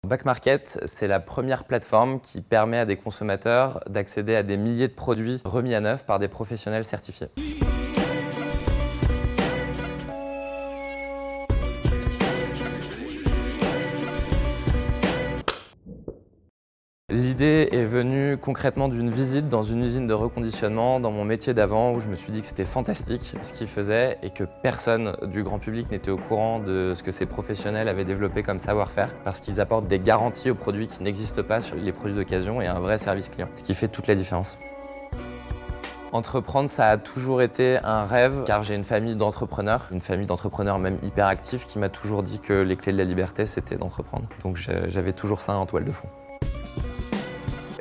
Back Market, c'est la première plateforme qui permet à des consommateurs d'accéder à des milliers de produits remis à neuf par des professionnels certifiés. L'idée est venue concrètement d'une visite dans une usine de reconditionnement dans mon métier d'avant où je me suis dit que c'était fantastique ce qu'ils faisaient et que personne du grand public n'était au courant de ce que ces professionnels avaient développé comme savoir-faire parce qu'ils apportent des garanties aux produits qui n'existent pas sur les produits d'occasion et un vrai service client, ce qui fait toute la différence. Entreprendre, ça a toujours été un rêve car j'ai une famille d'entrepreneurs même hyper actifs qui m'a toujours dit que les clés de la liberté c'était d'entreprendre. Donc j'avais toujours ça en toile de fond.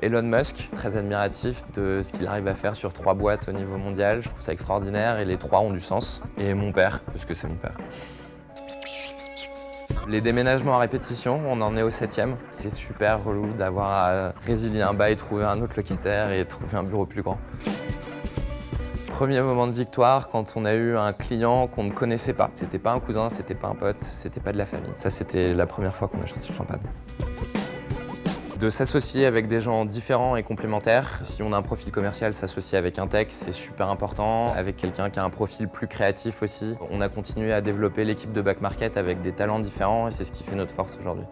Elon Musk, très admiratif de ce qu'il arrive à faire sur 3 boîtes au niveau mondial. Je trouve ça extraordinaire et les 3 ont du sens. Et mon père, parce que c'est mon père. Les déménagements à répétition, on en est au 7e. C'est super relou d'avoir à résilier un bail, trouver un autre locataire et trouver un bureau plus grand. Premier moment de victoire quand on a eu un client qu'on ne connaissait pas. C'était pas un cousin, c'était pas un pote, c'était pas de la famille. Ça, c'était la première fois qu'on a sorti le champagne. De s'associer avec des gens différents et complémentaires. Si on a un profil commercial, s'associer avec un tech, c'est super important. Avec quelqu'un qui a un profil plus créatif aussi. On a continué à développer l'équipe de Back Market avec des talents différents et c'est ce qui fait notre force aujourd'hui.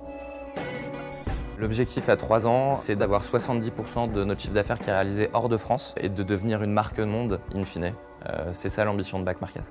L'objectif à 3 ans, c'est d'avoir 70% de notre chiffre d'affaires qui est réalisé hors de France et de devenir une marque monde in fine. C'est ça l'ambition de Back Market.